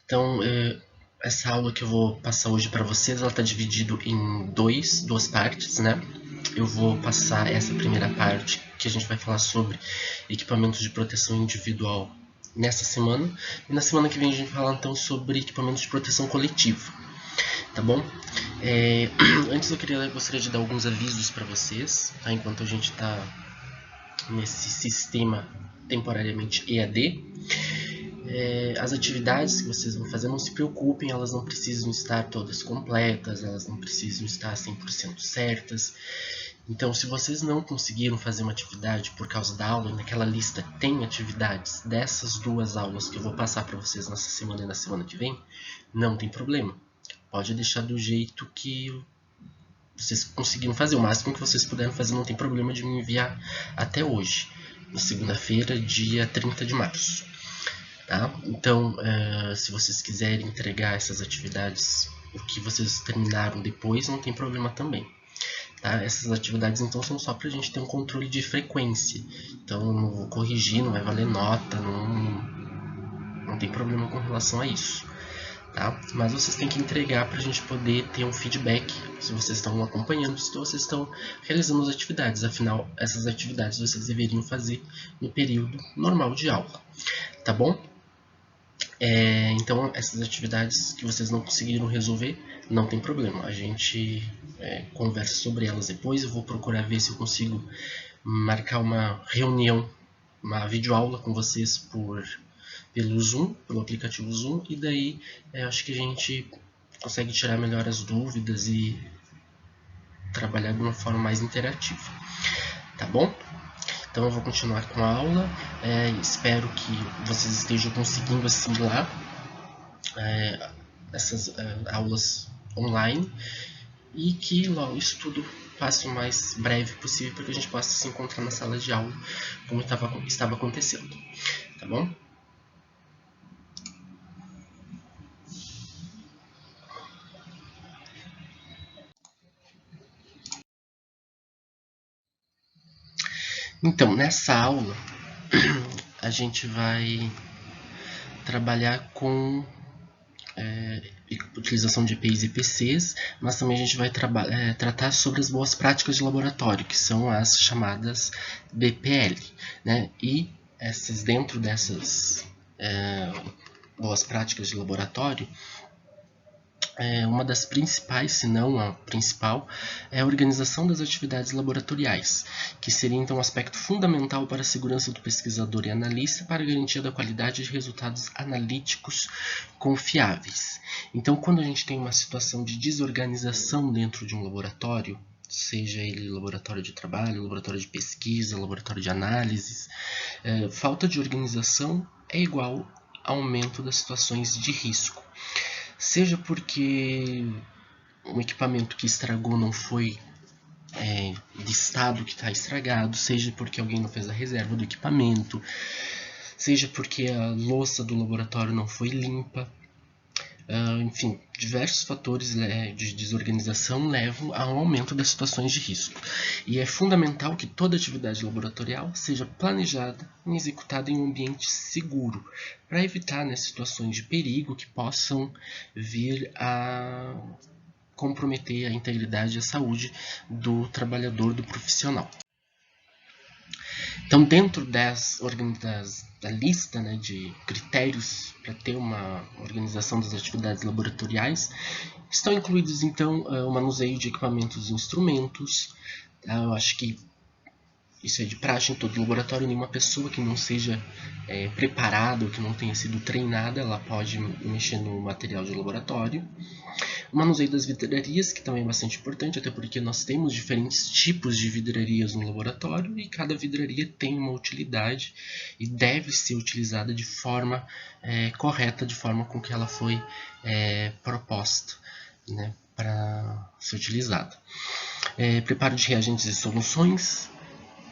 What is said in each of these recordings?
Então, essa aula que eu vou passar hoje para vocês, ela está dividida em duas partes, né? Eu vou passar essa primeira parte, que a gente vai falar sobre equipamentos de proteção individual nessa semana. E na semana que vem a gente vai falar então sobre equipamentos de proteção coletiva, tá bom? Antes eu gostaria de dar alguns avisos para vocês, tá? Enquanto a gente está nesse sistema temporariamente EAD. As atividades que vocês vão fazer, não se preocupem, elas não precisam estar todas completas, elas não precisam estar 100% certas. Então, se vocês não conseguiram fazer uma atividade por causa da aula, naquela lista tem atividades dessas duas aulas que eu vou passar para vocês nessa semana e na semana que vem, não tem problema. Pode deixar do jeito que vocês conseguiram fazer, o máximo que vocês puderam fazer, não tem problema de me enviar até hoje, na segunda-feira, dia 30 de março. Tá? Então, se vocês quiserem entregar essas atividades, o que vocês terminaram depois, não tem problema também. Tá? Essas atividades, então, são só para a gente ter um controle de frequência. Então, eu não vou corrigir, não vai valer nota, não tem problema com relação a isso. Tá? Mas vocês têm que entregar para a gente poder ter um feedback se vocês estão acompanhando, se vocês estão realizando as atividades. Afinal, essas atividades vocês deveriam fazer no período normal de aula. Tá bom? Então, essas atividades que vocês não conseguiram resolver, não tem problema. A gente conversa sobre elas depois. Eu vou procurar ver se eu consigo marcar uma reunião, uma videoaula com vocês pelo Zoom, pelo aplicativo Zoom. E daí, acho que a gente consegue tirar melhor as dúvidas e trabalhar de uma forma mais interativa. Tá bom? Então eu vou continuar com a aula, espero que vocês estejam conseguindo assimilar essas aulas online e que logo isso tudo passe o mais breve possível para que a gente possa se encontrar na sala de aula como estava acontecendo, tá bom? Então, nessa aula a gente vai trabalhar com utilização de EPIs e PCs, mas também a gente vai tratar sobre as boas práticas de laboratório, que são as chamadas BPL, né? E dentro dessas boas práticas de laboratório, uma das principais, se não a principal, é a organização das atividades laboratoriais, que seria então um aspecto fundamental para a segurança do pesquisador e analista para a garantia da qualidade de resultados analíticos confiáveis. Então, quando a gente tem uma situação de desorganização dentro de um laboratório, seja ele laboratório de trabalho, laboratório de pesquisa, laboratório de análises, falta de organização é igual a aumento das situações de risco. Seja porque um equipamento que estragou não foi listado que está estragado, seja porque alguém não fez a reserva do equipamento, seja porque a louça do laboratório não foi limpa. Enfim, diversos fatores de desorganização levam ao aumento das situações de risco. E é fundamental que toda atividade laboratorial seja planejada e executada em um ambiente seguro, para evitar situações de perigo que possam vir a comprometer a integridade e a saúde do trabalhador, do profissional. Então, dentro da lista de critérios para ter uma organização das atividades laboratoriais, estão incluídos, então, o manuseio de equipamentos e instrumentos. Eu acho que isso é de praxe em todo laboratório. Nenhuma pessoa que não seja preparada ou que não tenha sido treinada, ela pode mexer no material de laboratório. O manuseio das vidrarias, que também é bastante importante, até porque nós temos diferentes tipos de vidrarias no laboratório e cada vidraria tem uma utilidade e deve ser utilizada de forma correta, de forma com que ela foi proposta, né, para ser utilizada. Preparo de reagentes e soluções,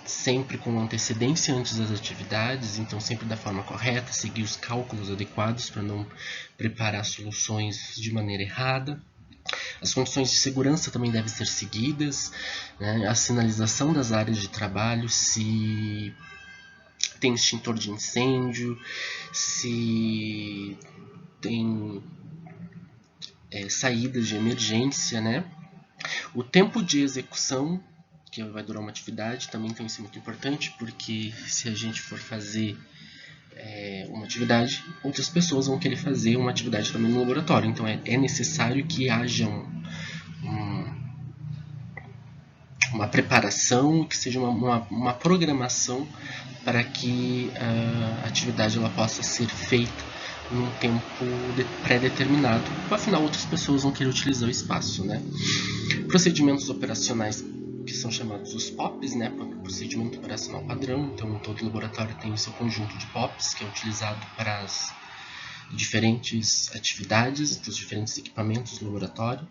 sempre com antecedência antes das atividades, então sempre da forma correta, seguir os cálculos adequados para não preparar soluções de maneira errada. As condições de segurança também devem ser seguidas, né? A sinalização das áreas de trabalho, se tem extintor de incêndio, se tem saídas de emergência, né? O tempo de execução, que vai durar uma atividade, também tem isso muito importante, porque se a gente for fazer uma atividade, outras pessoas vão querer fazer uma atividade também no laboratório. Então é necessário que haja uma preparação, que seja uma programação para que a atividade ela possa ser feita num tempo pré-determinado. Afinal, outras pessoas vão querer utilizar o espaço, né? Procedimentos operacionais que são chamados os POPs, né? Procedimento operacional padrão. Então, todo laboratório tem o seu conjunto de POPs, que é utilizado para as diferentes atividades, dos diferentes equipamentos do laboratório.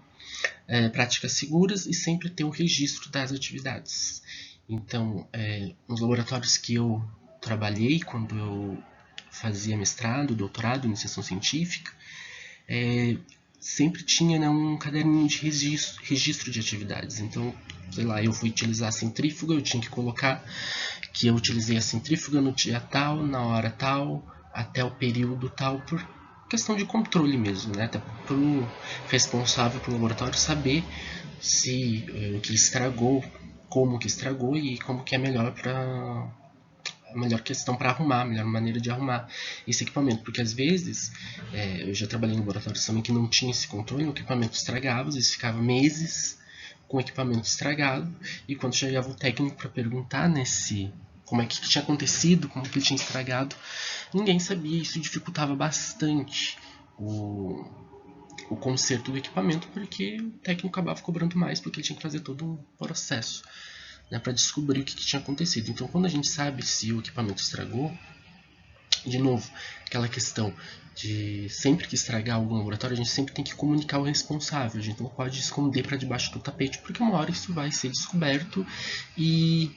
Práticas seguras e sempre ter um registro das atividades. Então, nos laboratórios que eu trabalhei, quando eu fazia mestrado, doutorado, iniciação científica, sempre tinha, né, um caderninho de registro de atividades. Então, sei lá, eu fui utilizar a centrífuga, eu tinha que colocar que eu utilizei a centrífuga no dia tal, na hora tal, até o período tal, por questão de controle mesmo, né? Até para o responsável pelo laboratório saber se o que estragou, como que estragou e como que é melhor para a melhor questão para arrumar, a melhor maneira de arrumar esse equipamento, porque às vezes eu já trabalhei em laboratórios também que não tinha esse controle, o equipamento estragava, às vezes ficava meses com o equipamento estragado, e quando chegava o técnico para perguntar como é que tinha acontecido, como que ele tinha estragado, ninguém sabia. Isso dificultava bastante o conserto do equipamento, porque o técnico acabava cobrando mais, porque ele tinha que fazer todo um processo, né, para descobrir o que tinha acontecido. Então, quando a gente sabe se o equipamento estragou, de novo, aquela questão de sempre que estragar algum laboratório, a gente sempre tem que comunicar o responsável. A gente não pode esconder para debaixo do tapete, porque uma hora isso vai ser descoberto e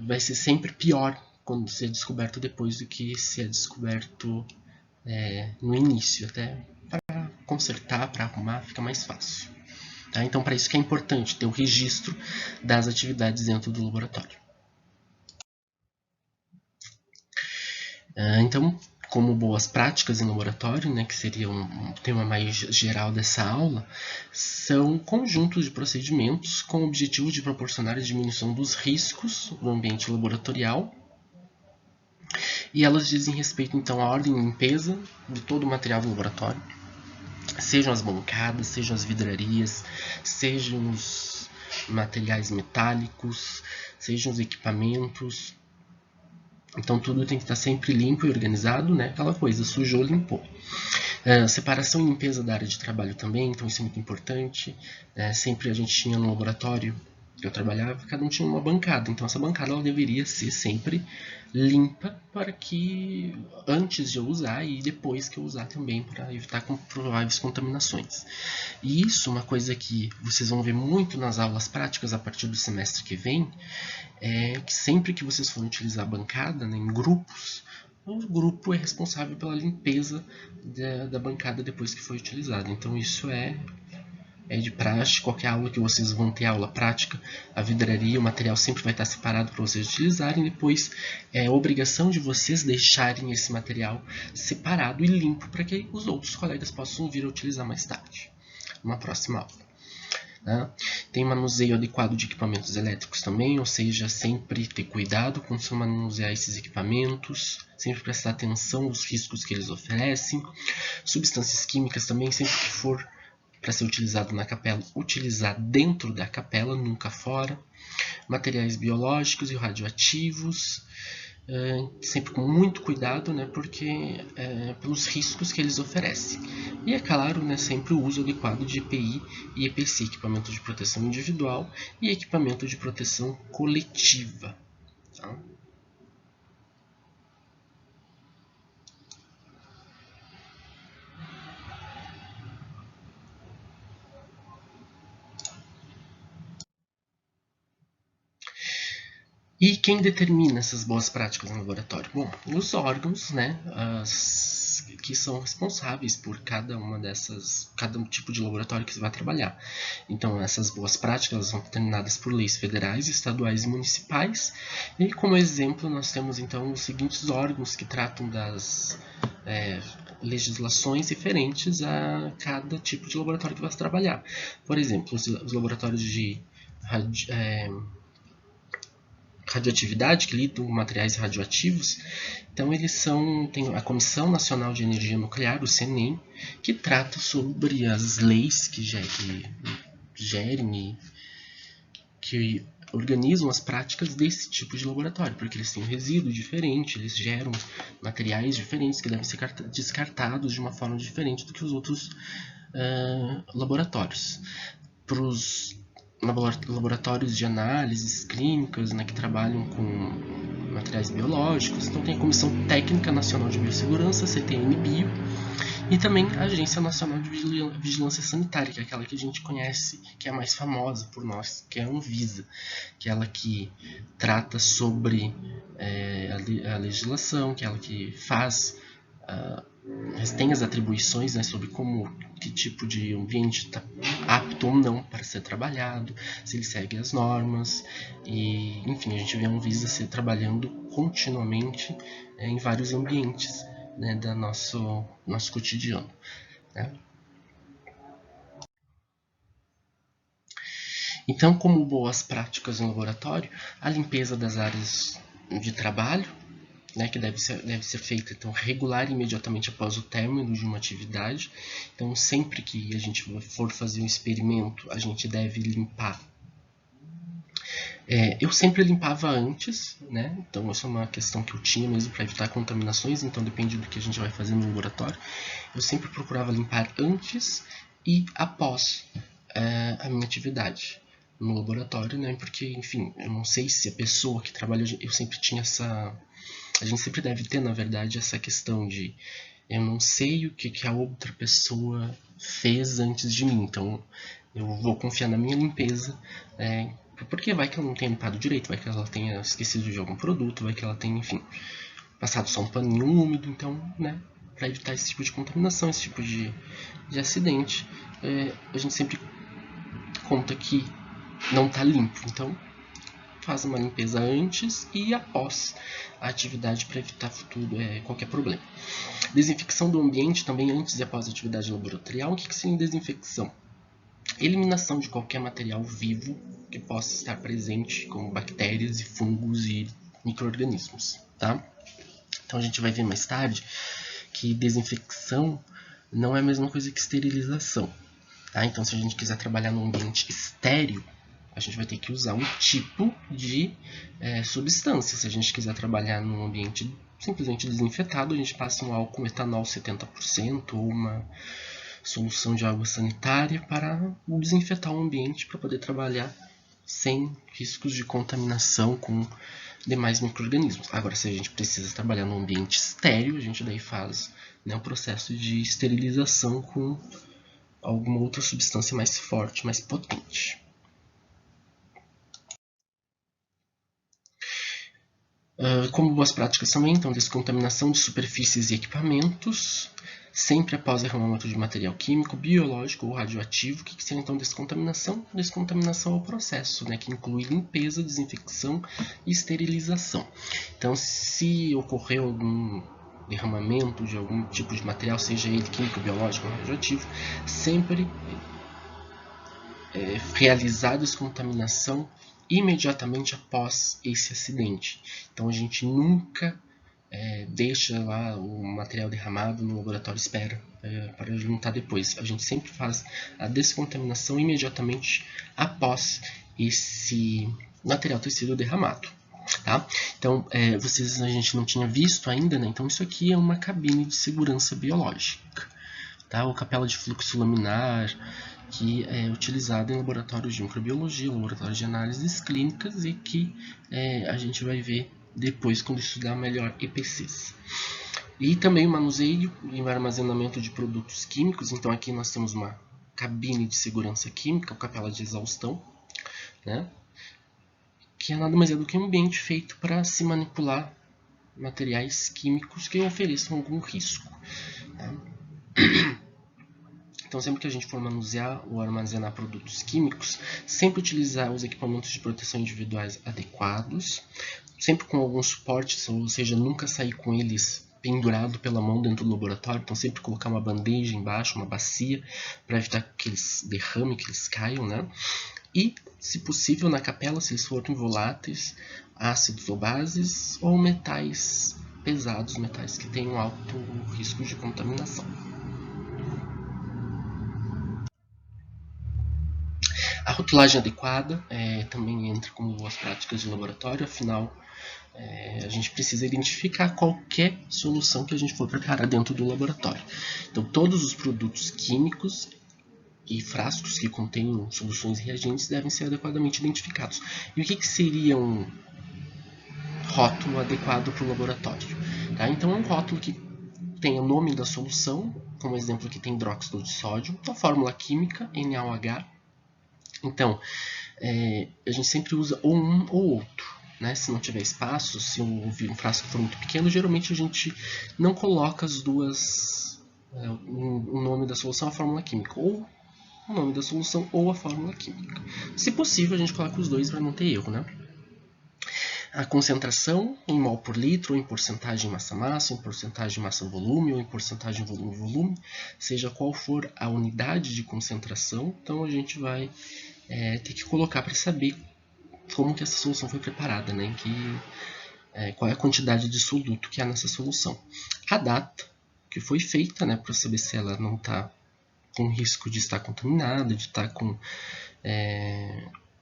vai ser sempre pior quando ser descoberto depois do que se é descoberto no início. Até para consertar, para arrumar, fica mais fácil. Tá? Então, para isso que é importante ter o registro das atividades dentro do laboratório. Então, como boas práticas em laboratório, né, que seria um tema mais geral dessa aula, são conjuntos de procedimentos com o objetivo de proporcionar a diminuição dos riscos no ambiente laboratorial, e elas dizem respeito então à ordem e limpeza de todo o material do laboratório, sejam as bancadas, sejam as vidrarias, sejam os materiais metálicos, sejam os equipamentos. Então tudo tem que estar sempre limpo e organizado, né? Aquela coisa, sujou, limpou. Separação e limpeza da área de trabalho também, então isso é muito importante. Sempre a gente tinha no laboratório que eu trabalhava, cada um tinha uma bancada, então essa bancada ela deveria ser sempre limpa para que antes de eu usar e depois que eu usar também, para evitar prováveis contaminações. E isso é uma coisa que vocês vão ver muito nas aulas práticas a partir do semestre que vem, que sempre que vocês forem utilizar a bancada, né, em grupos, o grupo é responsável pela limpeza da bancada depois que foi utilizada. Então isso é de praxe. Qualquer aula que vocês vão ter aula prática, a vidraria, o material sempre vai estar separado para vocês utilizarem. Depois é obrigação de vocês deixarem esse material separado e limpo para que os outros colegas possam vir a utilizar mais tarde, numa próxima aula. Tem manuseio adequado de equipamentos elétricos também, ou seja, sempre ter cuidado com se manusear esses equipamentos, sempre prestar atenção aos riscos que eles oferecem. Substâncias químicas também, sempre que for para ser utilizado na capela, utilizar dentro da capela, nunca fora. Materiais biológicos e radioativos, sempre com muito cuidado, né, porque pelos riscos que eles oferecem. E é claro, né, sempre o uso adequado de EPI e EPC, equipamento de proteção individual e equipamento de proteção coletiva. Tá? E quem determina essas boas práticas no laboratório? Bom, os órgãos, né, que são responsáveis por cada tipo de laboratório que você vai trabalhar. Então, essas boas práticas elas são determinadas por leis federais, estaduais e municipais. E como exemplo, nós temos então os seguintes órgãos que tratam legislações referentes a cada tipo de laboratório que vai se trabalhar. Por exemplo, os laboratórios de radioatividade, que lidam com materiais radioativos, então eles tem a Comissão Nacional de Energia Nuclear, o CNEM, que trata sobre as leis que gerem e que organizam as práticas desse tipo de laboratório, porque eles têm um resíduo diferente, eles geram materiais diferentes que devem ser descartados de uma forma diferente do que os outros laboratórios. Para os laboratórios de análises clínicas, né, que trabalham com materiais biológicos, então tem a Comissão Técnica Nacional de Biossegurança, CTN-Bio, e também a Agência Nacional de Vigilância Sanitária, que é aquela que a gente conhece, que é a mais famosa por nós, que é a Anvisa, que é ela que trata sobre a legislação, que é ela que faz, tem as atribuições, né, sobre que tipo de ambiente está apto ou não para ser trabalhado, se ele segue as normas, e enfim, a gente vê a Anvisa trabalhando continuamente em vários ambientes, né, do nosso cotidiano, né? Então, como boas práticas no laboratório, a limpeza das áreas de trabalho, né, que deve ser feita então, regular imediatamente após o término de uma atividade. Então, sempre que a gente for fazer um experimento, a gente deve limpar. Eu sempre limpava antes, né? Então essa é uma questão que eu tinha mesmo para evitar contaminações, então depende do que a gente vai fazer no laboratório. Eu sempre procurava limpar antes e após a minha atividade no laboratório, né? Porque, enfim, eu não sei se a pessoa que trabalha, eu sempre tinha a gente sempre deve ter, na verdade, essa questão de eu não sei o que a outra pessoa fez antes de mim, então eu vou confiar na minha limpeza, porque vai que ela não tenha limpado direito, vai que ela tenha esquecido de algum produto, vai que ela tenha, enfim, passado só um paninho úmido, então, né, para evitar esse tipo de contaminação, esse tipo de acidente, a gente sempre conta que não está limpo, então faz uma limpeza antes e após a atividade para evitar qualquer problema. Desinfecção do ambiente também antes e após a atividade laboratorial. O que seria desinfecção? Eliminação de qualquer material vivo que possa estar presente, como bactérias e fungos e micro-organismos, tá? Então a gente vai ver mais tarde que desinfecção não é a mesma coisa que esterilização, tá? Então se a gente quiser trabalhar num ambiente estéril, a gente vai ter que usar um tipo de substância. Se a gente quiser trabalhar num ambiente simplesmente desinfetado, a gente passa um álcool etanol 70% ou uma solução de água sanitária para desinfetar o ambiente para poder trabalhar sem riscos de contaminação com demais micro-organismos. Agora, se a gente precisa trabalhar num ambiente estéril, a gente daí faz, né, um processo de esterilização com alguma outra substância mais forte, mais potente. Como boas práticas também, então, descontaminação de superfícies e equipamentos, sempre após derramamento de material químico, biológico ou radioativo. O que seria então descontaminação? Descontaminação é o processo, né, que inclui limpeza, desinfecção e esterilização. Então, se ocorreu algum derramamento de algum tipo de material, seja ele químico, biológico ou radioativo, sempre realizar a descontaminação imediatamente após esse acidente. Então a gente nunca deixa lá o material derramado no laboratório, espera para juntar depois. A gente sempre faz a descontaminação imediatamente após esse material ter sido derramado. Tá? Então, a gente não tinha visto ainda, né? Então isso aqui é uma cabine de segurança biológica, tá? Ou capela de fluxo laminar, que é utilizada em laboratórios de microbiologia, laboratórios de análises clínicas e que a gente vai ver depois quando estudar melhor EPCs. E também o manuseio e o armazenamento de produtos químicos. Então aqui nós temos uma cabine de segurança química, ou capela de exaustão, né? Que é nada mais do que um ambiente feito para se manipular materiais químicos que ofereçam algum risco, tá? Então, sempre que a gente for manusear ou armazenar produtos químicos, sempre utilizar os equipamentos de proteção individuais adequados, sempre com algum suporte, ou seja, nunca sair com eles pendurado pela mão dentro do laboratório, então sempre colocar uma bandeja embaixo, uma bacia, para evitar que eles derramem, que eles caiam, né? E, se possível, na capela, se eles forem voláteis, ácidos ou bases, ou metais pesados, metais que tenham alto risco de contaminação. A rotulagem adequada também entra como boas práticas de laboratório, afinal, a gente precisa identificar qualquer solução que a gente for preparar dentro do laboratório. Então, todos os produtos químicos e frascos que contenham soluções e reagentes devem ser adequadamente identificados. E o que seria um rótulo adequado para o laboratório? Tá? Então, é um rótulo que tem o nome da solução, como exemplo aqui tem hidróxido de sódio, a fórmula química, NaOH. Então, a gente sempre usa ou um ou outro. Né? Se não tiver espaço, se um frasco for muito pequeno, geralmente a gente não coloca as duas, o nome da solução, a fórmula química, ou o nome da solução ou a fórmula química. Se possível, a gente coloca os dois para não ter erro, né? A concentração em mol por litro, ou em porcentagem massa-massa, ou em porcentagem massa-volume, ou em porcentagem volume-volume, seja qual for a unidade de concentração, então a gente vai ter que colocar para saber como que essa solução foi preparada, né? Qual é a quantidade de soluto que há nessa solução. A data que foi feita, né, para saber se ela não está com risco de estar contaminada, de estar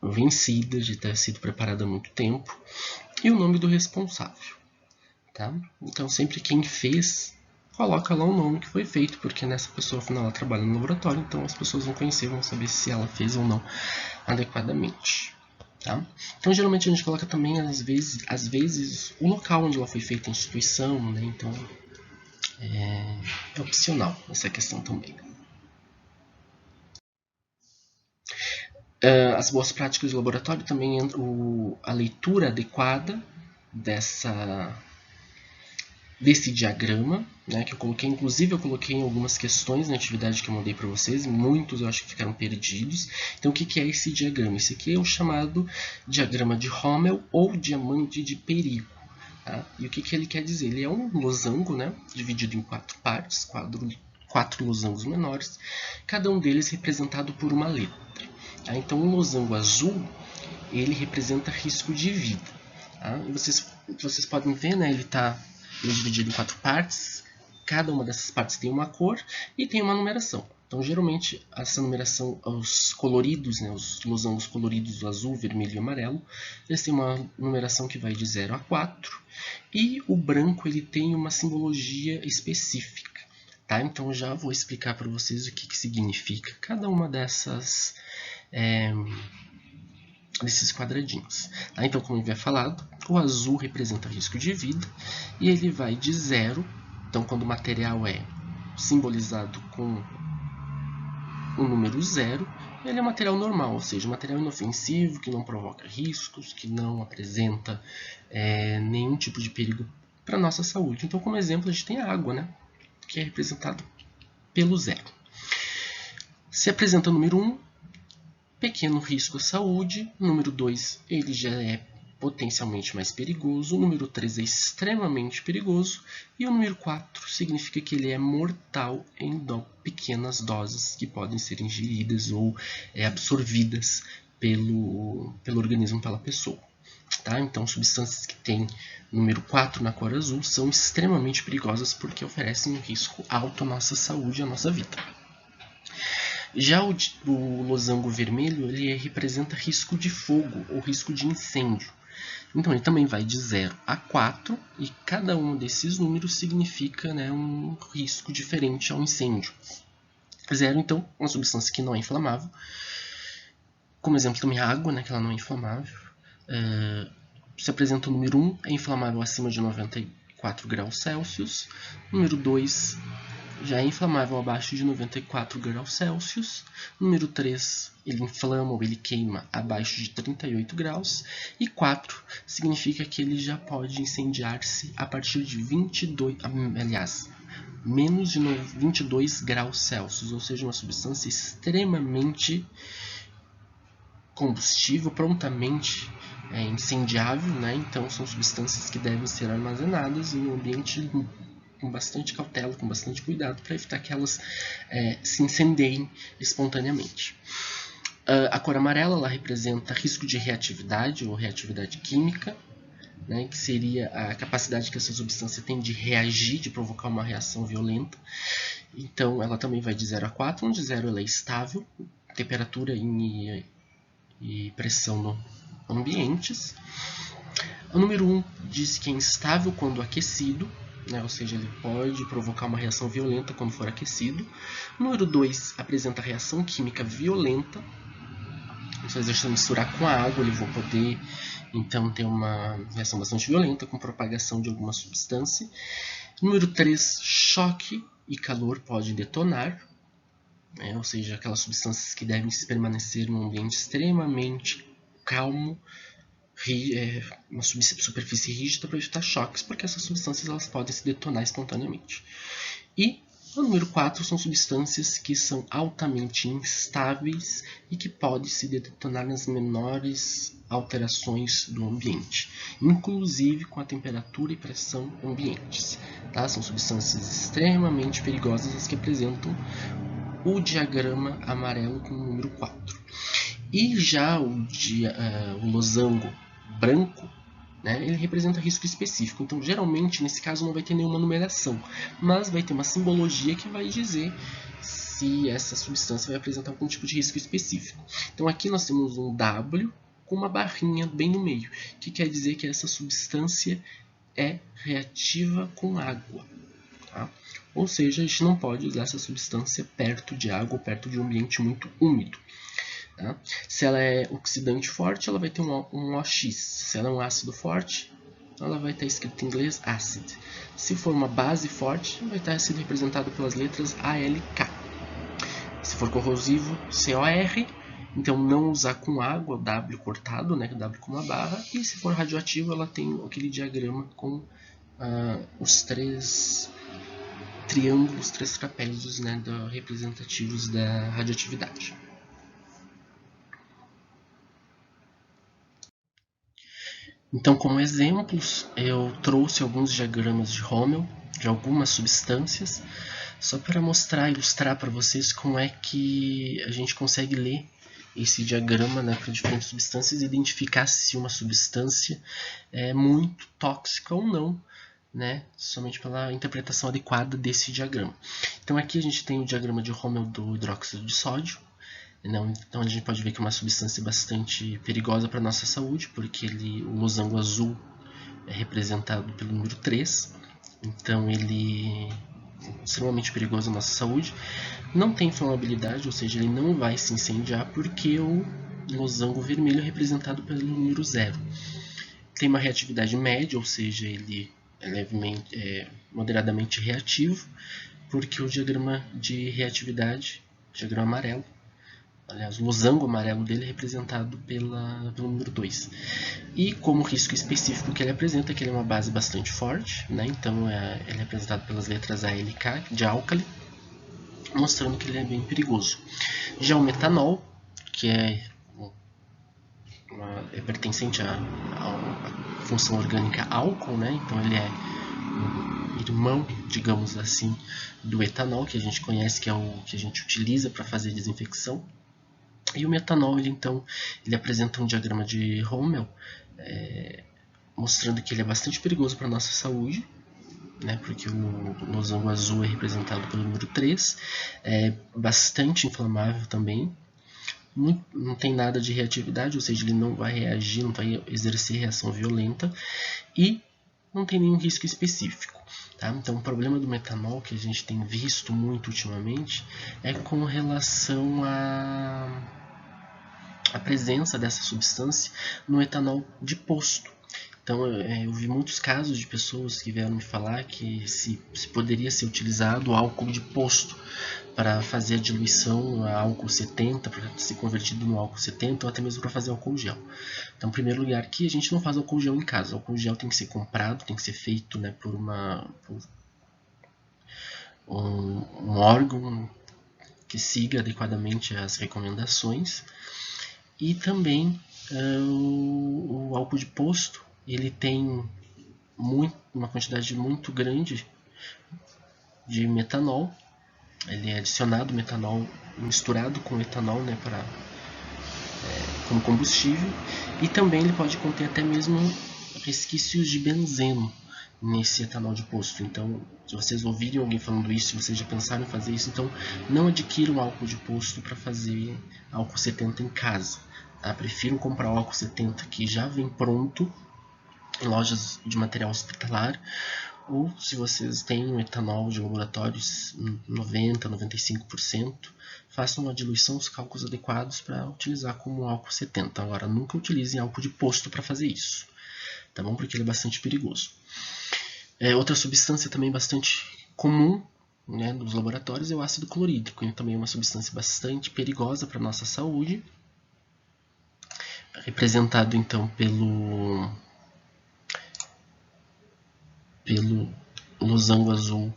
vencida, de ter sido preparada há muito tempo, e o nome do responsável. Tá? Então, sempre quem fez, coloca lá o nome que foi feito, porque nessa pessoa, afinal, ela trabalha no laboratório, então as pessoas vão conhecer, vão saber se ela fez ou não adequadamente. Tá? Então, geralmente a gente coloca também, às vezes, o local onde ela foi feita, a instituição, né? Então é opcional essa questão também. As boas práticas de laboratório também entram a leitura adequada desse diagrama, né, que eu coloquei em algumas questões na atividade que eu mandei para vocês, muitos eu acho que ficaram perdidos. Então, o que é esse diagrama? Esse aqui é o chamado diagrama de Rommel ou diamante de perigo. Tá? E o que ele quer dizer? Ele é um losango, né, dividido em 4 partes, 4 losangos menores, cada um deles representado por uma letra. Tá? Então, o losango azul, ele representa risco de vida. Tá? E vocês podem ver, né, ele está dividido em 4 partes, cada uma dessas partes tem uma cor e tem uma numeração. Então, geralmente, essa numeração, os coloridos, né, os losangos coloridos, azul, vermelho e amarelo, eles têm uma numeração que vai de 0 a 4, e o branco ele tem uma simbologia específica. Tá? Então, já vou explicar para vocês o que significa cada uma desses quadradinhos. Tá? Então, como eu havia falado, o azul representa risco de vida e ele vai de 0. Então, quando o material é simbolizado com o número 0, ele é um material normal, ou seja, um material inofensivo, que não provoca riscos, que não apresenta nenhum tipo de perigo para a nossa saúde. Então, como exemplo, a gente tem a água, né, que é representado pelo 0. Se apresenta o número 1, pequeno risco à saúde. Número 2, ele já é potencialmente mais perigoso. O número 3 é extremamente perigoso. E o número 4 significa que ele é mortal em pequenas doses que podem ser ingeridas ou absorvidas pelo organismo, pela pessoa. Tá? Então, substâncias que têm número 4 na cor azul são extremamente perigosas porque oferecem um risco alto à nossa saúde e à nossa vida. Já o losango vermelho, ele representa risco de fogo ou risco de incêndio. Então, ele também vai de 0 a 4 e cada um desses números significa, né, um risco diferente ao incêndio. 0, então, uma substância que não é inflamável. Como exemplo, também a água, né, que ela não é inflamável. Se apresenta o número 1, é inflamável acima de 94 graus Celsius. Número 2, já é inflamável abaixo de 94 graus Celsius. Número 3, ele inflama ou ele queima abaixo de 38 graus. E 4 significa que ele já pode incendiar-se a partir de menos de 22 graus Celsius, ou seja, uma substância extremamente combustível, prontamente incendiável, né? Então são substâncias que devem ser armazenadas em um ambiente com bastante cautela, com bastante cuidado, para evitar que elas se incendiem espontaneamente. A cor amarela ela representa risco de reatividade ou reatividade química, né, que seria a capacidade que essa substância tem de reagir, de provocar uma reação violenta. Então, ela também vai de 0 a 4, onde 0 ela é estável, temperatura e pressão no ambientes. O número 1 diz que é instável quando aquecido, né, ou seja, ele pode provocar uma reação violenta quando for aquecido. O número 2 apresenta reação química violenta. Se eu misturar com a água, ele vai poder então ter uma reação bastante violenta com propagação de alguma substância. Número 3, choque e calor podem detonar, ou seja, aquelas substâncias que devem permanecer em um ambiente extremamente calmo, uma superfície rígida para evitar choques, porque essas substâncias elas podem se detonar espontaneamente. E o número 4 são substâncias que são altamente instáveis e que podem se detonar nas menores alterações do ambiente, inclusive com a temperatura e pressão ambientes. Tá? São substâncias extremamente perigosas as que apresentam o diagrama amarelo com o número 4. E já o losango branco, né, ele representa risco específico. Então, geralmente, nesse caso, não vai ter nenhuma numeração, mas vai ter uma simbologia que vai dizer se essa substância vai apresentar algum tipo de risco específico. Então, aqui nós temos um W com uma barrinha bem no meio, que quer dizer que essa substância é reativa com água. Tá? Ou seja, a gente não pode usar essa substância perto de água ou perto de um ambiente muito úmido. Tá? Se ela é oxidante forte, ela vai ter um OX. Se ela é um ácido forte, ela vai estar escrito em inglês acid. Se for uma base forte, vai estar sendo representado pelas letras ALK. Se for corrosivo, COR. Então não usar com água, W cortado, né, W com uma barra. E se for radioativo, ela tem aquele diagrama com os 3 triângulos, 3 trapézios, né, representativos da radioatividade. Então, como exemplos, eu trouxe alguns diagramas de Rommel, de algumas substâncias, só para mostrar, ilustrar para vocês como é que a gente consegue ler esse diagrama, né, para diferentes substâncias e identificar se uma substância é muito tóxica ou não, né, somente pela interpretação adequada desse diagrama. Então aqui a gente tem o diagrama de Rommel do hidróxido de sódio. Então a gente pode ver que é uma substância bastante perigosa para a nossa saúde, porque o losango azul é representado pelo número 3, então ele é extremamente perigoso à nossa saúde. Não tem inflamabilidade, ou seja, ele não vai se incendiar, porque o losango vermelho é representado pelo número 0. Tem uma reatividade média, ou seja, ele é moderadamente reativo, porque o diagrama de reatividade, o diagrama amarelo, aliás, o losango amarelo dele é representado pelo número 2. E como risco específico que ele apresenta, que ele é uma base bastante forte, né? Então ele é representado pelas letras ALK, de álcali, mostrando que ele é bem perigoso. Já o metanol, que é pertencente à função orgânica álcool, né? Então ele é um irmão, digamos assim, do etanol, que a gente conhece, que é o que a gente utiliza para fazer desinfecção. E o metanol, ele apresenta um diagrama de Rommel, mostrando que ele é bastante perigoso para a nossa saúde, né, porque o losango azul é representado pelo número 3, é bastante inflamável também, não tem nada de reatividade, ou seja, ele não vai reagir, não vai exercer reação violenta, e não tem nenhum risco específico. Tá? Então, o problema do metanol que a gente tem visto muito ultimamente é com relação a presença dessa substância no etanol de posto. Então, eu vi muitos casos de pessoas que vieram me falar que se poderia ser utilizado álcool de posto para fazer a diluição a álcool 70, para ser convertido no álcool 70 ou até mesmo para fazer álcool gel. Então, em primeiro lugar, aqui a gente não faz álcool gel em casa. O álcool gel tem que ser comprado, tem que ser feito, né, por um órgão que siga adequadamente as recomendações. E também o álcool de posto, ele tem uma quantidade muito grande, de metanol. Ele é adicionado metanol misturado com etanol, né, como combustível, e também ele pode conter até mesmo resquícios de benzeno nesse etanol de posto. Então, se vocês ouvirem alguém falando isso, se vocês já pensaram em fazer isso, então não adquiram álcool de posto para fazer álcool 70 em casa. Tá? Prefiro comprar o álcool 70 que já vem pronto em lojas de material hospitalar, ou se vocês têm um etanol de laboratórios 90, 95%, façam uma diluição, os cálculos adequados para utilizar como álcool 70. Agora, nunca utilizem álcool de posto para fazer isso, tá bom? Porque ele é bastante perigoso. Outra substância também bastante comum, né, nos laboratórios é o ácido clorídrico. Ele também é uma substância bastante perigosa para a nossa saúde, representado então pelo losango azul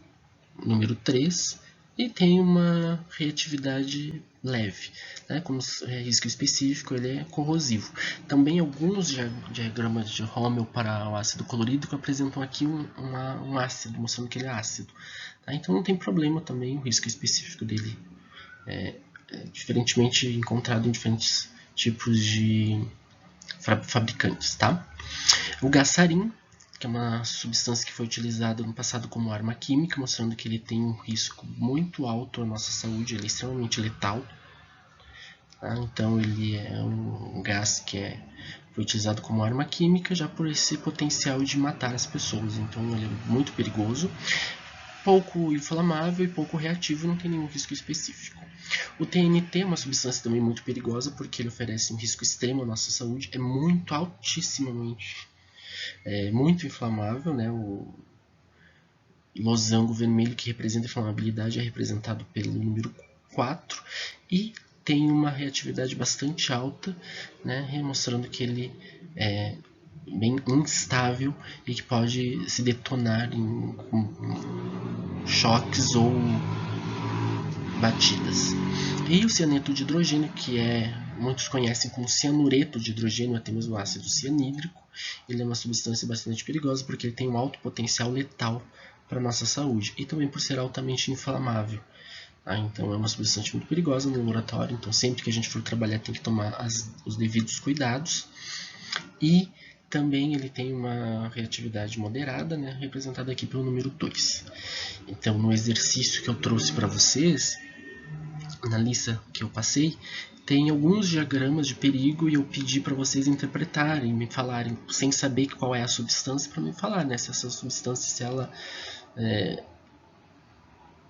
número 3, e tem uma reatividade leve, né? Como risco específico, ele é corrosivo. Também alguns diagramas de Hommel para o ácido clorídrico apresentam aqui um ácido, mostrando que ele é ácido. Tá? Então não tem problema também, o risco específico dele é diferentemente encontrado em diferentes tipos de fabricantes. Tá? O Gasarin, que é uma substância que foi utilizada no passado como arma química, mostrando que ele tem um risco muito alto à nossa saúde, ele é extremamente letal. Tá? Então ele é um gás que foi utilizado como arma química já por esse potencial de matar as pessoas. Então ele é muito perigoso, pouco inflamável e pouco reativo, não tem nenhum risco específico. O TNT é uma substância também muito perigosa porque ele oferece um risco extremo à nossa saúde, é muito altissimamente muito inflamável, né? O losango vermelho que representa a inflamabilidade é representado pelo número 4 e tem uma reatividade bastante alta, né? Mostrando que ele é bem instável e que pode se detonar em choques ou batidas. E o cianeto de hidrogênio, que muitos conhecem como cianureto de hidrogênio, até mesmo ácido cianídrico, ele é uma substância bastante perigosa porque ele tem um alto potencial letal para a nossa saúde e também por ser altamente inflamável. Tá? Então é uma substância muito perigosa no laboratório, então sempre que a gente for trabalhar tem que tomar os devidos cuidados. E também ele tem uma reatividade moderada, né, representada aqui pelo número 2. Então no exercício que eu trouxe para vocês, na lista que eu passei, tem alguns diagramas de perigo e eu pedi para vocês interpretarem, me falarem, sem saber qual é a substância, para me falar, né, se essa substância, se ela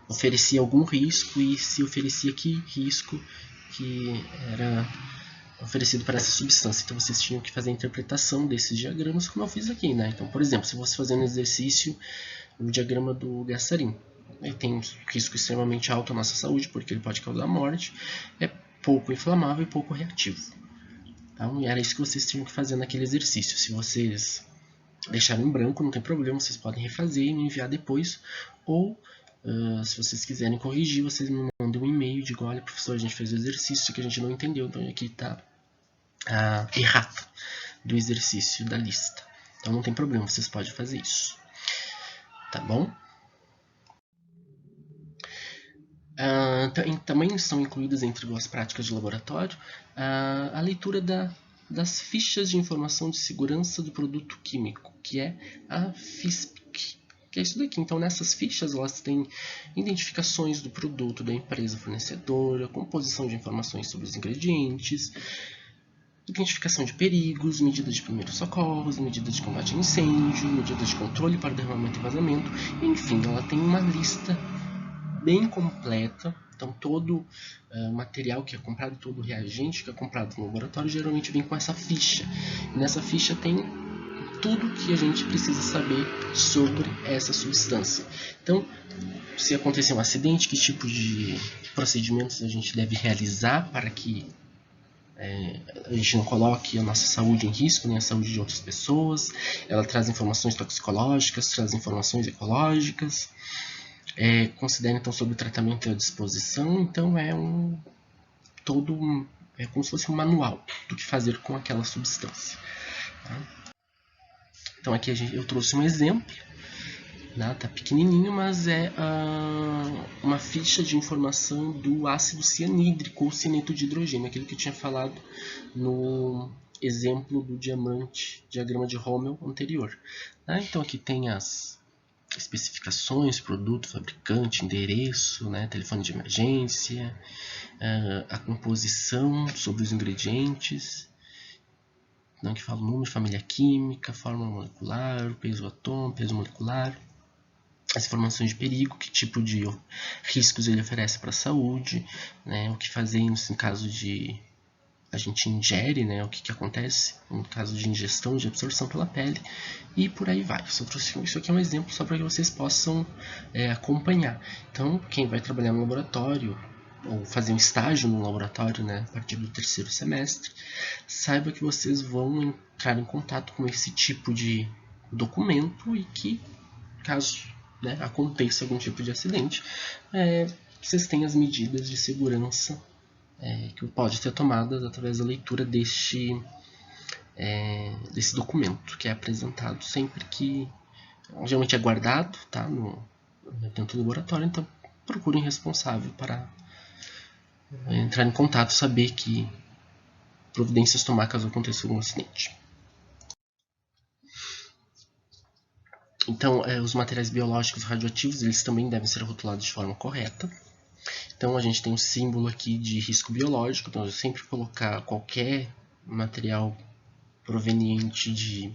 oferecia algum risco e se oferecia que risco que era oferecido para essa substância. Então vocês tinham que fazer a interpretação desses diagramas, como eu fiz aqui, né? Então, por exemplo, se você fazer um exercício, o diagrama do Gasarin, ele tem um risco extremamente alto à nossa saúde, porque ele pode causar morte, é pouco inflamável e pouco reativo. Então, era isso que vocês tinham que fazer naquele exercício. Se vocês deixarem em branco, não tem problema, vocês podem refazer e me enviar depois, ou se vocês quiserem corrigir, vocês me mandam um e-mail e digam, olha, professor, a gente fez o exercício que a gente não entendeu, então aqui está errado do exercício da lista. Então não tem problema, vocês podem fazer isso. Tá bom? Também são incluídas entre as práticas de laboratório a leitura das fichas de informação de segurança do produto químico, que é a FISPIC, que é isso daqui. Então nessas fichas elas têm identificações do produto, da empresa fornecedora, composição de informações sobre os ingredientes, identificação de perigos, medidas de primeiros socorros, medidas de combate a incêndio, medidas de controle para derramamento e vazamento, enfim, ela tem uma lista bem completa. Então todo material que é comprado, todo reagente que é comprado no laboratório geralmente vem com essa ficha. E nessa ficha tem tudo que a gente precisa saber sobre essa substância. Então, se acontecer um acidente, que tipo de procedimentos a gente deve realizar para que a gente não coloque a nossa saúde em risco, nem a saúde de outras pessoas. Ela traz informações toxicológicas, traz informações ecológicas. Considera então sobre o tratamento e a disposição. Então é como se fosse um manual do que fazer com aquela substância. Tá? Então aqui eu trouxe um exemplo Tá pequenininho, mas é uma ficha de informação do ácido cianídrico ou cianeto de hidrogênio, aquele que eu tinha falado no exemplo do diamante, diagrama de Rommel anterior. Então aqui tem as especificações, produto, fabricante, endereço, telefone de emergência, a composição sobre os ingredientes, que fala o número, família química, fórmula molecular, peso atômico, peso molecular, as informações de perigo, que tipo de riscos ele oferece para a saúde, o que fazer em caso de a gente ingere, o que acontece no caso de ingestão, de absorção pela pele, e por aí vai. Isso aqui é um exemplo só para que vocês possam acompanhar. Então, quem vai trabalhar no laboratório, ou fazer um estágio no laboratório, a partir do 3º semestre, saiba que vocês vão entrar em contato com esse tipo de documento e que, caso aconteça algum tipo de acidente, vocês têm as medidas de segurança que pode ser tomadas através da leitura desse documento, que é apresentado sempre que, geralmente é guardado dentro do laboratório, então procurem um responsável para entrar em contato, saber que providências tomar caso aconteça algum acidente. Então, os materiais biológicos radioativos, eles também devem ser rotulados de forma correta. Então, a gente tem um símbolo aqui de risco biológico, então eu sempre colocar qualquer material proveniente de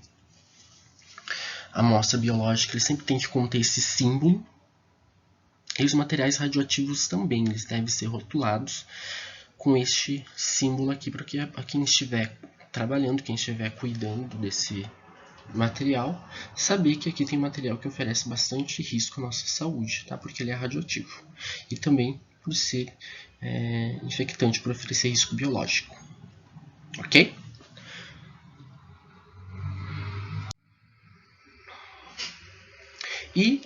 amostra biológica, ele sempre tem que conter esse símbolo. E os materiais radioativos também, eles devem ser rotulados com este símbolo aqui, para que quem estiver trabalhando, quem estiver cuidando desse material, saber que aqui tem material que oferece bastante risco à nossa saúde, porque ele é radioativo. E também por ser infectante, por oferecer risco biológico. Ok? E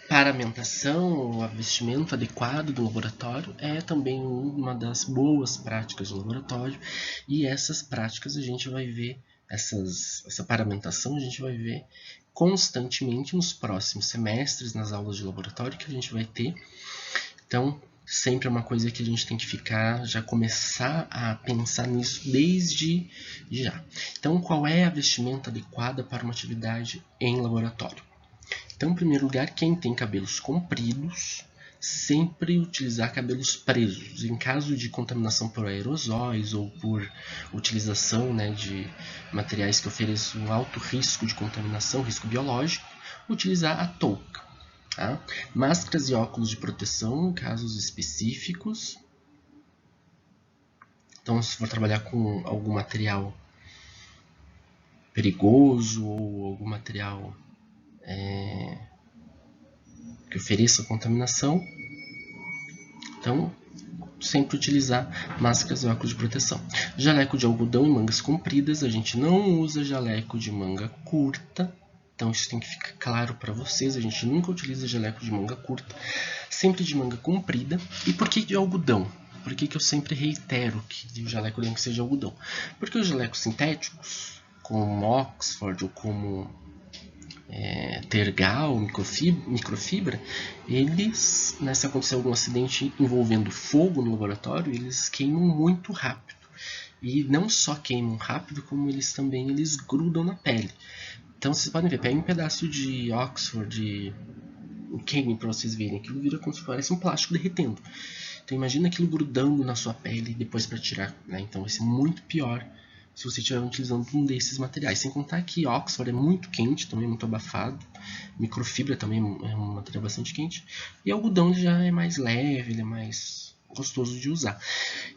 paramentação, o vestimento adequado do laboratório é também uma das boas práticas do laboratório, e essas práticas a gente vai ver, essa paramentação a gente vai ver constantemente nos próximos semestres, nas aulas de laboratório que a gente vai ter. Então, sempre é uma coisa que a gente tem que já começar a pensar nisso desde já. Então, qual é a vestimenta adequada para uma atividade em laboratório? Então, em primeiro lugar, quem tem cabelos compridos, sempre utilizar cabelos presos. Em caso de contaminação por aerosóis ou por utilização de materiais que ofereçam alto risco de contaminação, risco biológico, utilizar a touca. Máscaras e óculos de proteção em casos específicos. Então, se for trabalhar com algum material perigoso ou algum material que ofereça contaminação, então sempre utilizar máscaras e óculos de proteção. Jaleco de algodão e mangas compridas, a gente não usa jaleco de manga curta, então isso tem que ficar claro para vocês, a gente nunca utiliza jaleco de manga curta, sempre de manga comprida. E por que de algodão? Por que eu sempre reitero que o jaleco tem que ser de algodão? Porque os jalecos sintéticos, como Oxford ou como tergal, microfibra, eles, se acontecer algum acidente envolvendo fogo no laboratório, eles queimam muito rápido. E não só queimam rápido, como eles grudam na pele. Então vocês podem ver, peguem um pedaço de Oxford, queimem para vocês verem, aquilo vira como se fosse um plástico derretendo. Então imagina aquilo grudando na sua pele depois para tirar, Então vai ser muito pior se você estiver utilizando um desses materiais. Sem contar que Oxford é muito quente, também muito abafado. Microfibra também é um material bastante quente. E algodão já é mais leve, ele é mais gostoso de usar.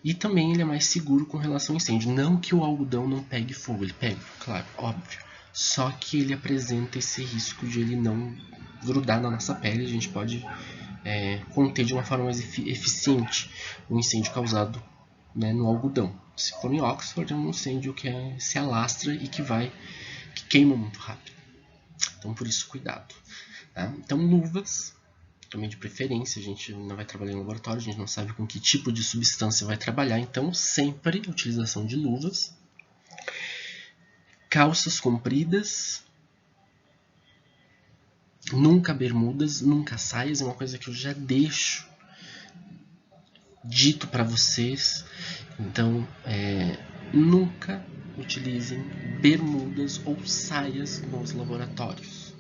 E também ele é mais seguro com relação ao incêndio. Não que o algodão não pegue fogo, ele pega, claro, óbvio. Só que ele apresenta esse risco de ele não grudar na nossa pele. A gente pode conter de uma forma mais eficiente o incêndio causado no algodão. Se for em Oxford, é um incêndio que se alastra e que queima muito rápido. Então, por isso, cuidado. Então, luvas, também de preferência, a gente não vai trabalhar em laboratório, a gente não sabe com que tipo de substância vai trabalhar, então sempre a utilização de luvas. Calças compridas, Nunca bermudas, nunca saias, é uma coisa que eu já deixo dito para vocês. Então, nunca utilizem bermudas ou saias nos laboratórios.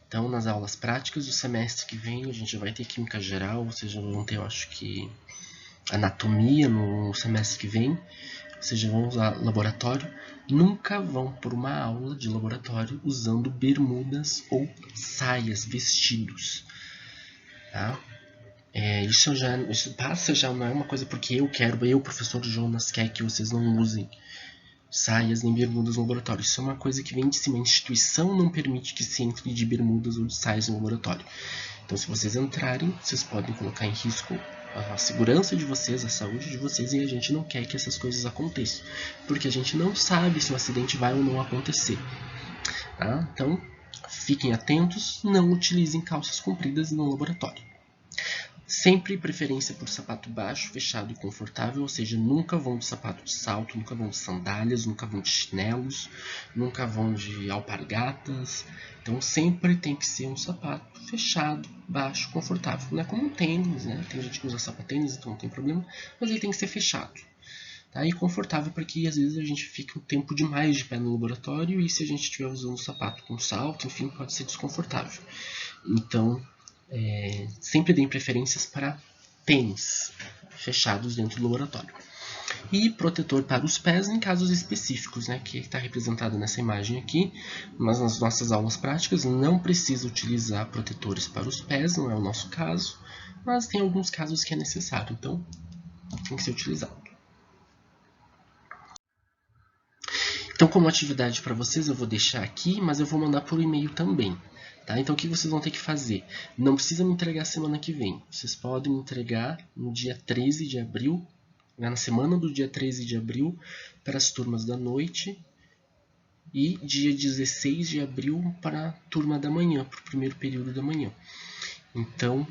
Então, nas aulas práticas do semestre que vem, a gente vai ter química geral, vocês já vão ter, eu acho que, anatomia no semestre que vem, vocês já vão usar laboratório. Nunca vão por uma aula de laboratório usando bermudas ou saias, vestidos. Tá? Isso passa já, não é uma coisa porque eu, professor Jonas, quer que vocês não usem saias nem bermudas no laboratório. Isso é uma coisa que vem de cima. A instituição não permite que se entre de bermudas ou de saias no laboratório. Então, se vocês entrarem, vocês podem colocar em risco a segurança de vocês, a saúde de vocês, e a gente não quer que essas coisas aconteçam, porque a gente não sabe se um acidente vai ou não acontecer. Tá? Então, fiquem atentos, não utilizem calças compridas no laboratório. Sempre preferência por sapato baixo, fechado e confortável, ou seja, nunca vão de sapato de salto, nunca vão de sandálias, nunca vão de chinelos, nunca vão de alpargatas. Então sempre tem que ser um sapato fechado, baixo, confortável. Não é como um tênis, né? Tem gente que usa sapatênis, então não tem problema, mas ele tem que ser fechado. Tá? E confortável, porque às vezes a gente fica um tempo demais de pé no laboratório e se a gente estiver usando o sapato com salto, enfim, pode ser desconfortável. Então, sempre deem preferências para tênis fechados dentro do laboratório. E protetor para os pés em casos específicos, né, que está representado nessa imagem aqui, mas nas nossas aulas práticas não precisa utilizar protetores para os pés, não é o nosso caso, mas tem alguns casos que é necessário, então tem que ser utilizado. Então, como atividade para vocês, eu vou deixar aqui, mas eu vou mandar por e-mail também. Tá? Então, o que vocês vão ter que fazer? Não precisa me entregar semana que vem. Vocês podem me entregar no dia 13 de abril, na semana do dia 13 de abril, para as turmas da noite, e dia 16 de abril para a turma da manhã, para o primeiro período da manhã. Então,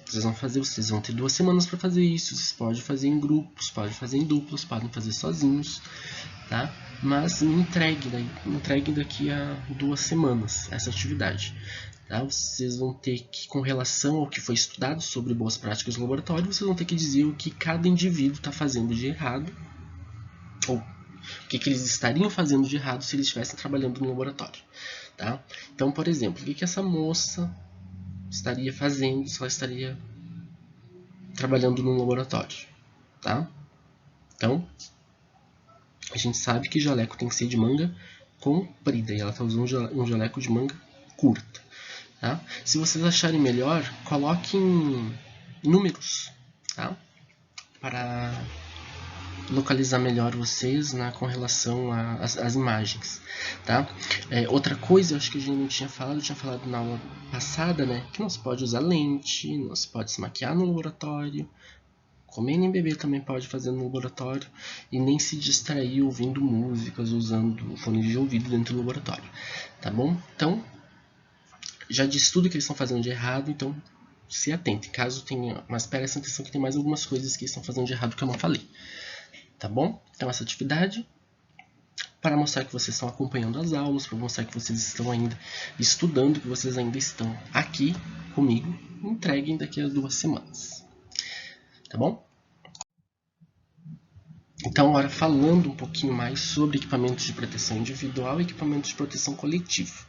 vocês vão ter 2 semanas para fazer isso. Vocês podem fazer em grupos, podem fazer em duplas, podem fazer sozinhos, tá? Mas me entreguem daqui a 2 semanas essa atividade. Tá? Vocês vão ter que, com relação ao que foi estudado sobre boas práticas no laboratório, vocês vão ter que dizer o que cada indivíduo está fazendo de errado, ou o que eles estariam fazendo de errado se eles estivessem trabalhando no laboratório. Tá? Então, por exemplo, o que essa moça estaria fazendo se ela estaria trabalhando no laboratório, tá? Então, a gente sabe que jaleco tem que ser de manga comprida e ela está usando um jaleco de manga curta, tá? Se vocês acharem melhor, coloquem números, tá? Para localizar melhor vocês, né, com relação às imagens, tá? Outra coisa, eu acho que a gente não tinha falado, eu tinha falado na aula passada, né, que não se pode usar lente, não se pode se maquiar no laboratório, comer nem beber também pode fazer no laboratório, e nem se distrair ouvindo músicas, usando fone de ouvido dentro do laboratório, tá bom? Então, já disse tudo que eles estão fazendo de errado, então se atentem, caso tenha, mas prestem atenção que tem mais algumas coisas que eles estão fazendo de errado que eu não falei. Tá bom? Então essa atividade para mostrar que vocês estão acompanhando as aulas, para mostrar que vocês estão ainda estudando, que vocês ainda estão aqui comigo, entreguem daqui a 2 semanas. Tá bom? Então agora falando um pouquinho mais sobre equipamentos de proteção individual e equipamentos de proteção coletiva.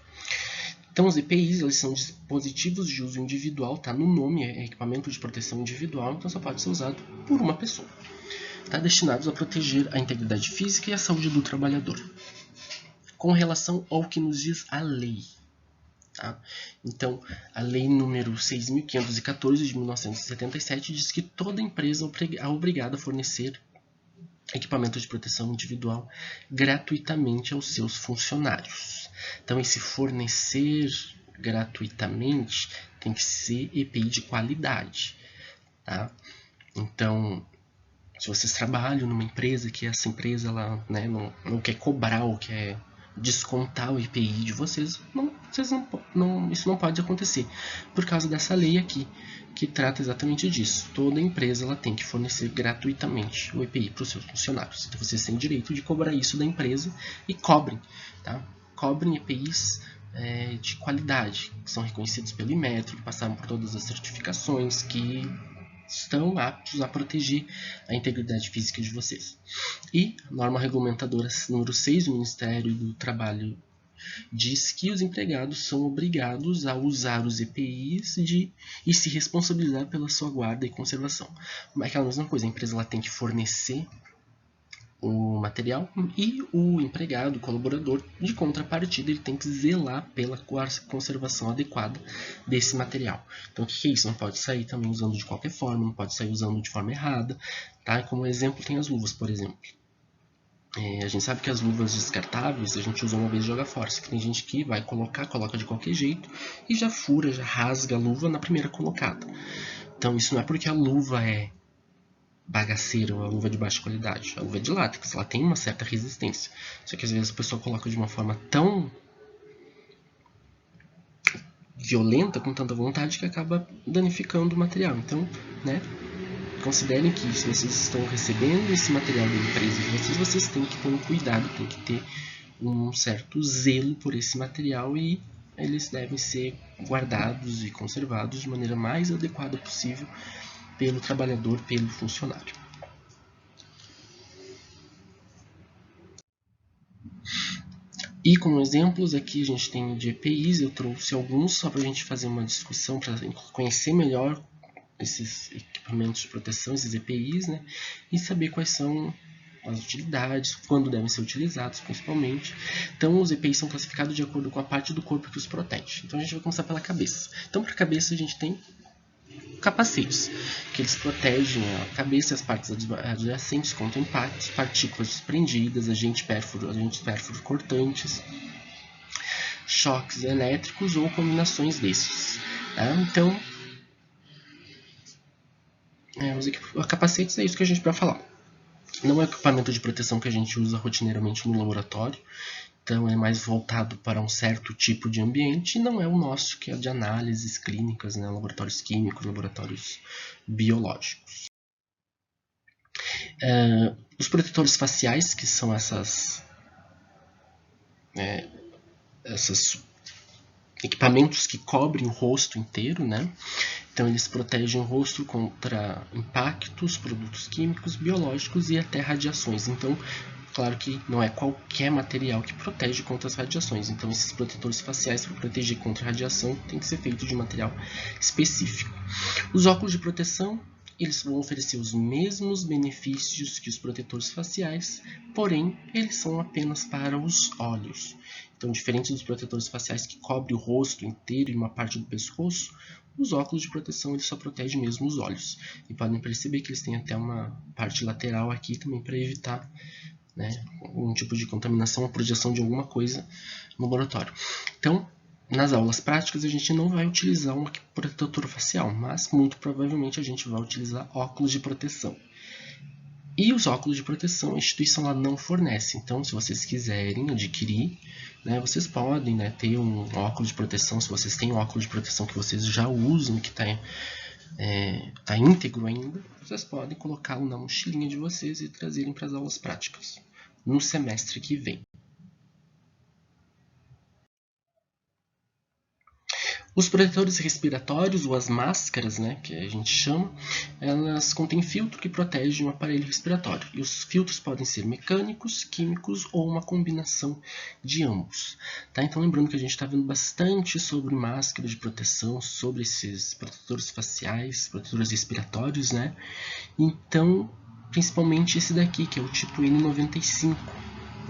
Então os EPIs, eles são dispositivos de uso individual, tá no nome, é equipamento de proteção individual, então só pode ser usado por uma pessoa. Está destinados a proteger a integridade física e a saúde do trabalhador. Com relação ao que nos diz a lei. Tá? Então, a lei número 6.514 de 1977 diz que toda empresa é obrigada a fornecer equipamento de proteção individual gratuitamente aos seus funcionários. Então, esse fornecer gratuitamente tem que ser EPI de qualidade. Tá? Então, se vocês trabalham numa empresa que essa empresa ela, né, não quer cobrar ou quer descontar o EPI de vocês, isso não pode acontecer por causa dessa lei aqui, que trata exatamente disso. Toda empresa ela tem que fornecer gratuitamente o EPI para os seus funcionários. Então vocês têm direito de cobrar isso da empresa e cobrem, tá? Cobrem EPIs de qualidade, que são reconhecidos pelo Inmetro, que passaram por todas as certificações, que estão aptos a proteger a integridade física de vocês. E a norma regulamentadora número 6 do Ministério do Trabalho diz que os empregados são obrigados a usar os EPIs e se responsabilizar pela sua guarda e conservação. É aquela mesma coisa, a empresa ela tem que fornecer o material e o empregado, o colaborador, de contrapartida, ele tem que zelar pela conservação adequada desse material. Então, o que é isso? Não pode sair também usando de qualquer forma, não pode sair usando de forma errada. Tá? Como exemplo, tem as luvas, por exemplo. A gente sabe que as luvas descartáveis a gente usa uma vez e joga fora. Só que tem gente que vai coloca de qualquer jeito e já fura, já rasga a luva na primeira colocada. Então, isso não é porque a luva é bagaceira ou a luva de baixa qualidade. A luva é de látex, ela tem uma certa resistência. Só que às vezes a pessoa coloca de uma forma tão violenta, com tanta vontade, que acaba danificando o material. Então, né, considerem que se vocês estão recebendo esse material da empresa de vocês, vocês têm que ter um cuidado, têm que ter um certo zelo por esse material e eles devem ser guardados e conservados de maneira mais adequada possível pelo trabalhador, pelo funcionário. E como exemplos, aqui a gente tem de EPIs, eu trouxe alguns só para a gente fazer uma discussão, para conhecer melhor esses equipamentos de proteção, esses EPIs, né? E saber quais são as utilidades, quando devem ser utilizados, principalmente. Então, os EPIs são classificados de acordo com a parte do corpo que os protege. Então, a gente vai começar pela cabeça. Então, para a cabeça, a gente tem capacetes, que eles protegem a cabeça e as partes adjacentes contra impactos, partículas desprendidas, agentes pérfuro cortantes, choques elétricos ou combinações desses. Tá? Então, os capacetes é isso que a gente vai falar. Não é equipamento de proteção que a gente usa rotineiramente no laboratório, então é mais voltado para um certo tipo de ambiente, e não é o nosso, que é de análises clínicas, né? Laboratórios químicos, laboratórios biológicos. Os protetores faciais, que são esses equipamentos que cobrem o rosto inteiro, né? Então eles protegem o rosto contra impactos, produtos químicos, biológicos e até radiações. Então, claro que não é qualquer material que protege contra as radiações. Então, esses protetores faciais para proteger contra a radiação tem que ser feito de material específico. Os óculos de proteção, eles vão oferecer os mesmos benefícios que os protetores faciais, porém, eles são apenas para os olhos. Então, diferente dos protetores faciais que cobrem o rosto inteiro e uma parte do pescoço, os óculos de proteção eles só protegem mesmo os olhos. E podem perceber que eles têm até uma parte lateral aqui também para evitar, né, um tipo de contaminação ou projeção de alguma coisa no laboratório. Então, nas aulas práticas a gente não vai utilizar um protetor facial, mas muito provavelmente a gente vai utilizar óculos de proteção. E os óculos de proteção a instituição lá não fornece, então se vocês quiserem adquirir, né, vocês podem, né, ter um óculos de proteção, se vocês têm um óculos de proteção que vocês já usam, que está íntegro ainda, vocês podem colocá-lo na mochilinha de vocês e trazerem para as aulas práticas no semestre que vem. Os protetores respiratórios, ou as máscaras, né, que a gente chama, elas contêm filtro que protege o aparelho respiratório. E os filtros podem ser mecânicos, químicos ou uma combinação de ambos. Tá? Então, lembrando que a gente está vendo bastante sobre máscara de proteção, sobre esses protetores faciais, protetores respiratórios, né? Então, principalmente esse daqui, que é o tipo N95.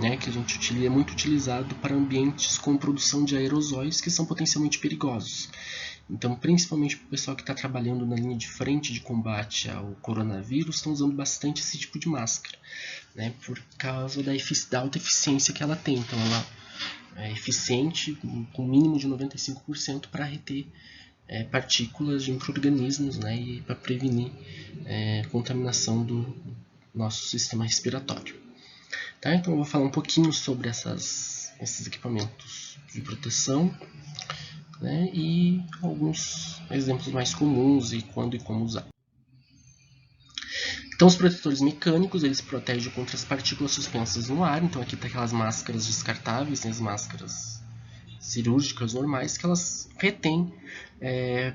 Né, que a gente é muito utilizado para ambientes com produção de aerosóis que são potencialmente perigosos. Então, principalmente para o pessoal que está trabalhando na linha de frente de combate ao coronavírus, estão usando bastante esse tipo de máscara, né, por causa da alta eficiência que ela tem. Então, ela é eficiente com um mínimo de 95% para reter partículas de micro-organismos, né, e para prevenir contaminação do nosso sistema respiratório. Tá? Então eu vou falar um pouquinho sobre esses equipamentos de proteção, né, e alguns exemplos mais comuns e quando e como usar. Então os protetores mecânicos, eles protegem contra as partículas suspensas no ar. Então aqui está aquelas máscaras descartáveis, né, as máscaras cirúrgicas normais que elas retêm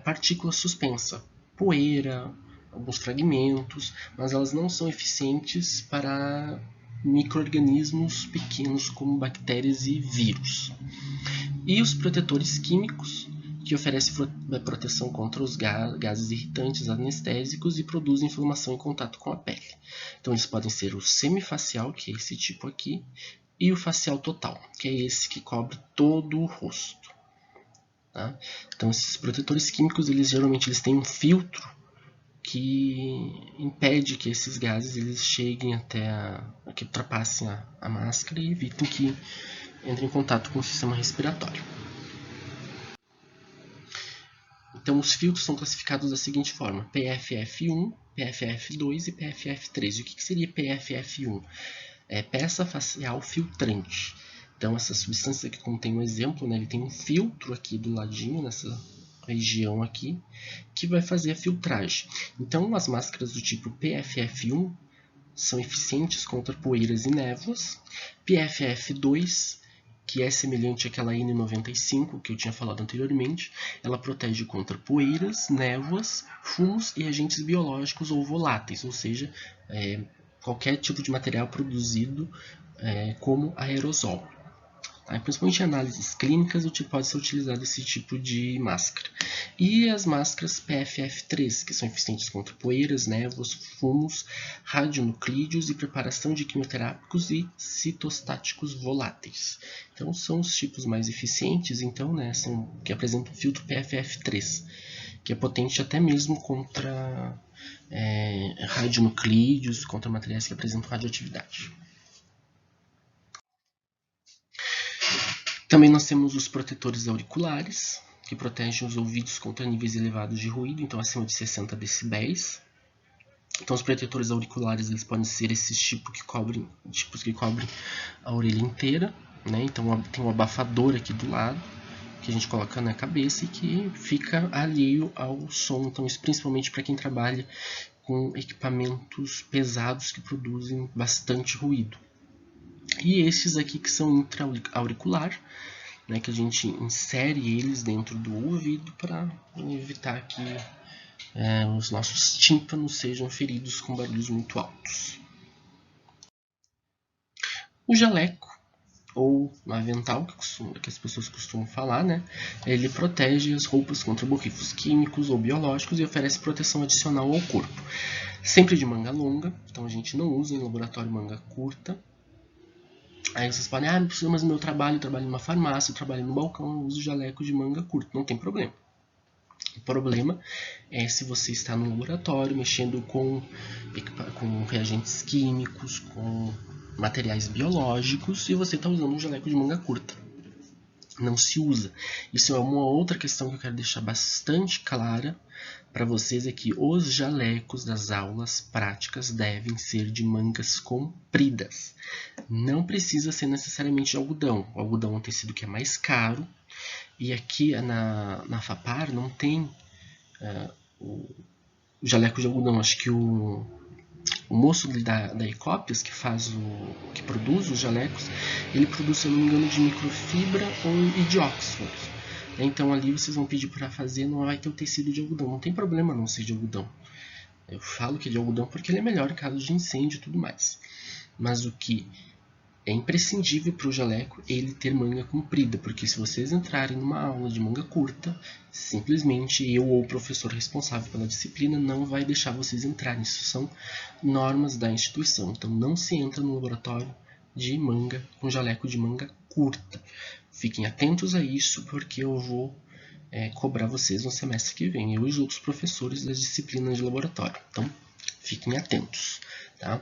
partículas suspensas, poeira, alguns fragmentos, mas elas não são eficientes para micro-organismos pequenos como bactérias e vírus. E os protetores químicos, que oferecem proteção contra os gases irritantes anestésicos e produzem inflamação em contato com a pele. Então eles podem ser o semifacial, que é esse tipo aqui, e o facial total, que é esse que cobre todo o rosto. Tá? Então esses protetores químicos, geralmente têm um filtro que impede que esses gases cheguem que ultrapassem a máscara e evitem que entre em contato com o sistema respiratório. Então os filtros são classificados da seguinte forma: PFF1, PFF2 e PFF3. O que seria PFF1? É peça facial filtrante. Então essa substância aqui, como tem um exemplo, né, ele tem um filtro aqui do ladinho, nessa região aqui, que vai fazer a filtragem. Então as máscaras do tipo PFF1 são eficientes contra poeiras e névoas. PFF2, que é semelhante àquela N95 que eu tinha falado anteriormente, ela protege contra poeiras, névoas, fumos e agentes biológicos ou voláteis, ou seja, qualquer tipo de material produzido como aerosol. Principalmente em análises clínicas, pode ser utilizado esse tipo de máscara. E as máscaras PFF3, que são eficientes contra poeiras, névoas, fumos, radionuclídeos e preparação de quimioterápicos e citostáticos voláteis. Então são os tipos mais eficientes, que apresentam o filtro PFF3, que é potente até mesmo contra radionuclídeos, contra materiais que apresentam radioatividade. Também nós temos os protetores auriculares, que protegem os ouvidos contra níveis elevados de ruído, então acima de 60 decibéis. Então os protetores auriculares eles podem ser esses tipos que cobrem a orelha inteira, né? Então tem um abafador aqui do lado, que a gente coloca na cabeça e que fica alheio ao som. Então isso principalmente para quem trabalha com equipamentos pesados que produzem bastante ruído. E esses aqui que são intra-auricular, né, que a gente insere eles dentro do ouvido para evitar que os nossos tímpanos sejam feridos com barulhos muito altos. O jaleco, ou avental, que as pessoas costumam falar, né, ele protege as roupas contra borrifos químicos ou biológicos e oferece proteção adicional ao corpo. Sempre de manga longa, então a gente não usa em laboratório manga curta. Aí vocês podem, mas no meu trabalho, eu trabalho numa farmácia, eu trabalho no balcão, eu uso jaleco de manga curta. Não tem problema. O problema é se você está no laboratório mexendo com reagentes químicos, com materiais biológicos e você está usando um jaleco de manga curta. Não se usa. Isso é uma outra questão que eu quero deixar bastante clara para vocês, é que os jalecos das aulas práticas devem ser de mangas compridas. Não precisa ser necessariamente de algodão. O algodão é um tecido que é mais caro. E aqui na FAPAR não tem o jaleco de algodão. Acho que o moço da Ecópias, que produz os jalecos, ele produz, se eu não me engano, de microfibra ou de Oxford. Então ali vocês vão pedir para fazer, não vai ter o tecido de algodão. Não tem problema não ser de algodão. Eu falo que é de algodão porque ele é melhor em caso de incêndio e tudo mais. Mas o que é imprescindível para o jaleco é ele ter manga comprida, porque se vocês entrarem numa aula de manga curta, simplesmente eu ou o professor responsável pela disciplina não vai deixar vocês entrarem. Isso são normas da instituição. Então não se entra no laboratório de manga com jaleco de manga curta. Fiquem atentos a isso, porque eu vou cobrar vocês no semestre que vem, eu e os outros professores das disciplinas de laboratório. Então fiquem atentos, tá?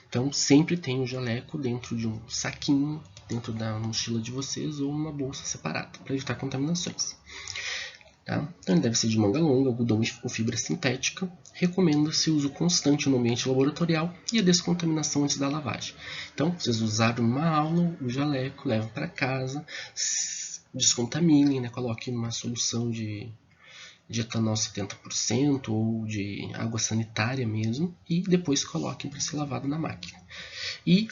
Então sempre tem o jaleco dentro de um saquinho, dentro da mochila de vocês ou uma bolsa separada, para evitar contaminações. Tá? Então ele deve ser de manga longa, algodão ou fibra sintética. Recomenda-se o uso constante no ambiente laboratorial e a descontaminação antes da lavagem. Então, vocês usaram numa aula o jaleco, levam para casa, descontaminem, né? Coloquem uma solução de etanol 70% ou de água sanitária mesmo, e depois coloquem para ser lavado na máquina. E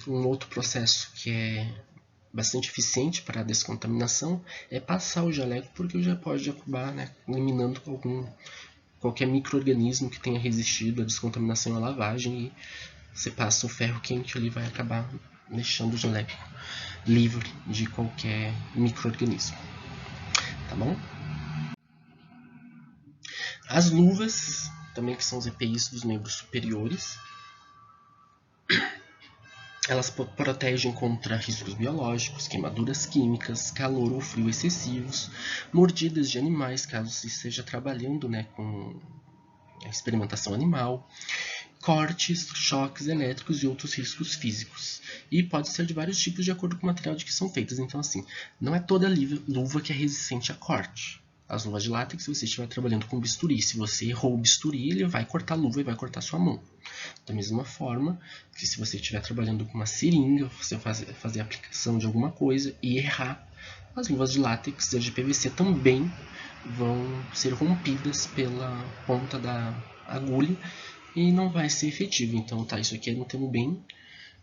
um outro processo que é bastante eficiente para a descontaminação é passar o jaleco, porque já pode acabar, né, eliminando qualquer micro-organismo que tenha resistido à descontaminação e à lavagem, e você passa o ferro quente ali, vai acabar deixando o jaleco livre de qualquer micro-organismo, tá bom? As luvas, também que são os EPIs dos membros superiores, elas protegem contra riscos biológicos, queimaduras químicas, calor ou frio excessivos, mordidas de animais, caso se esteja trabalhando, né, com a experimentação animal, cortes, choques elétricos e outros riscos físicos. E pode ser de vários tipos de acordo com o material de que são feitas. Então, assim, não é toda luva que é resistente a corte. As luvas de látex, se você estiver trabalhando com bisturi, se você errou o bisturi, ele vai cortar a luva e vai cortar sua mão. Da mesma forma que se você estiver trabalhando com uma seringa, você fazer a aplicação de alguma coisa e errar, as luvas de látex e as de PVC também vão ser rompidas pela ponta da agulha e não vai ser efetivo. Então, tá, isso aqui é um termo bem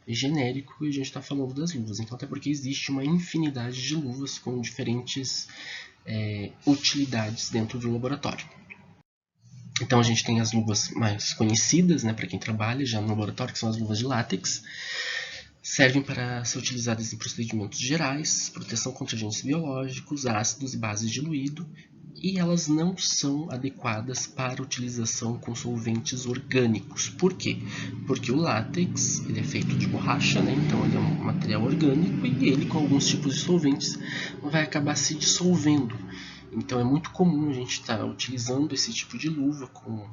genérico e a gente está falando das luvas. Então, até porque existe uma infinidade de luvas com diferentes utilidades dentro do laboratório. Então, a gente tem as luvas mais conhecidas, né, para quem trabalha já no laboratório, que são as luvas de látex. Servem para ser utilizadas em procedimentos gerais, proteção contra agentes biológicos, ácidos e bases diluídos, e elas não são adequadas para utilização com solventes orgânicos. Por quê? Porque o látex ele é feito de borracha, né? Então ele é um material orgânico e ele, com alguns tipos de solventes, vai acabar se dissolvendo. Então é muito comum a gente estar utilizando esse tipo de luva com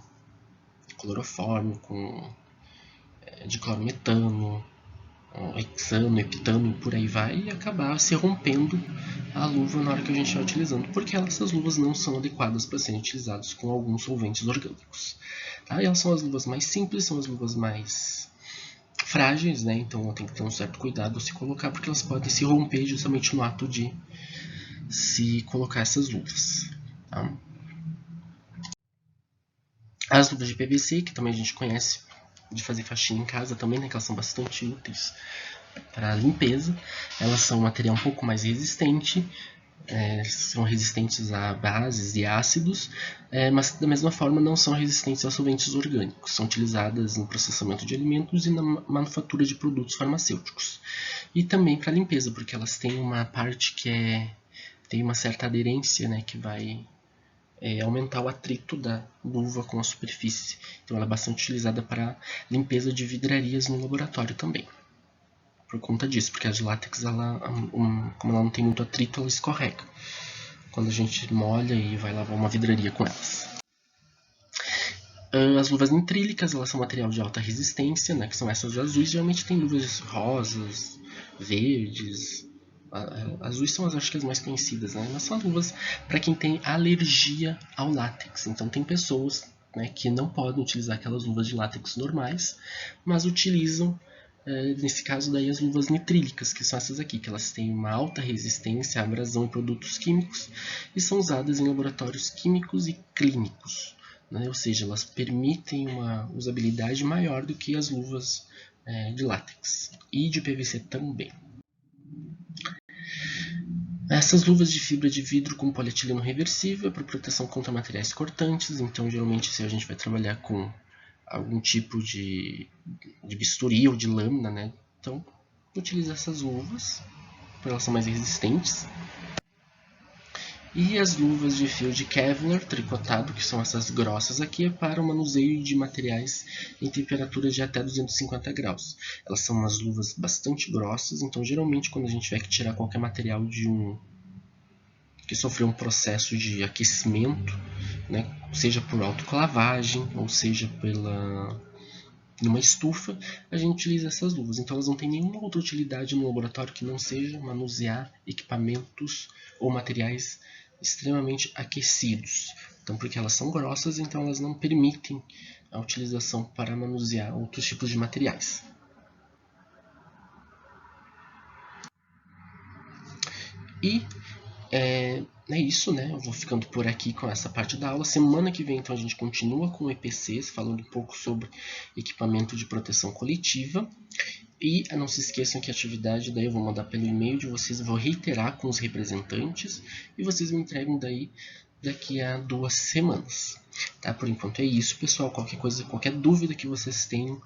clorofórmio, com diclorometano, hexano, heptano e por aí vai, e acabar se rompendo a luva na hora que a gente está utilizando, porque essas luvas não são adequadas para serem utilizadas com alguns solventes orgânicos. Tá? E elas são as luvas mais simples, são as luvas mais frágeis, né? Então tem que ter um certo cuidado ao se colocar, porque elas podem se romper justamente no ato de se colocar essas luvas. Tá? As luvas de PVC, que também a gente conhece de fazer faxina em casa também, né, que elas são bastante úteis para limpeza. Elas são um material um pouco mais resistente, são resistentes a bases e ácidos, mas da mesma forma não são resistentes a solventes orgânicos. São utilizadas no processamento de alimentos e na manufatura de produtos farmacêuticos. E também para limpeza, porque elas têm uma parte que tem uma certa aderência, né, que vai aumentar o atrito da luva com a superfície. Então ela é bastante utilizada para limpeza de vidrarias no laboratório também. Por conta disso, porque a de látex, como ela não tem muito atrito, ela escorrega quando a gente molha e vai lavar uma vidraria com elas. As luvas nitrílicas, elas são material de alta resistência, né, que são essas azuis. Geralmente tem luvas rosas, verdes. Azuis são acho que as mais conhecidas, né? Mas são luvas para quem tem alergia ao látex. Então tem pessoas, né, que não podem utilizar aquelas luvas de látex normais, mas utilizam, nesse caso daí, as luvas nitrílicas, que são essas aqui, que elas têm uma alta resistência à abrasão e produtos químicos e são usadas em laboratórios químicos e clínicos, né? Ou seja, elas permitem uma usabilidade maior do que as luvas de látex e de PVC também. Essas luvas de fibra de vidro com polietileno reversível é para proteção contra materiais cortantes. Então, geralmente, se a gente vai trabalhar com algum tipo de bisturi ou de lâmina, né? Então, utiliza essas luvas, porque elas são mais resistentes. E as luvas de fio de Kevlar tricotado, que são essas grossas aqui, é para o manuseio de materiais em temperaturas de até 250 graus. Elas são umas luvas bastante grossas, então geralmente quando a gente tiver que tirar qualquer material que sofreu um processo de aquecimento, né, seja por autoclavagem ou seja numa estufa, a gente utiliza essas luvas. Então elas não têm nenhuma outra utilidade no laboratório que não seja manusear equipamentos ou materiais extremamente aquecidos. Então, porque elas são grossas, então elas não permitem a utilização para manusear outros tipos de materiais. E É isso, né? Eu vou ficando por aqui com essa parte da aula. Semana que vem, então, a gente continua com EPCs, falando um pouco sobre equipamento de proteção coletiva. E não se esqueçam que a atividade daí eu vou mandar pelo e-mail de vocês, eu vou reiterar com os representantes e vocês me entregam daí daqui a 2 semanas. Tá? Por enquanto é isso, pessoal. Qualquer coisa, qualquer dúvida que vocês tenham,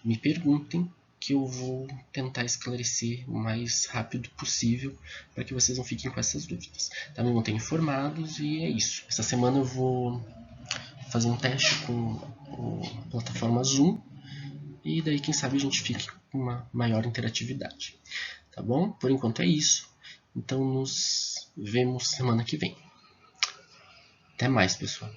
me perguntem que eu vou tentar esclarecer o mais rápido possível para que vocês não fiquem com essas dúvidas. Tá? Me mantenham informados e é isso. Essa semana eu vou fazer um teste com a plataforma Zoom e daí quem sabe a gente fique com uma maior interatividade. Tá bom? Por enquanto é isso. Então nos vemos semana que vem. Até mais, pessoal.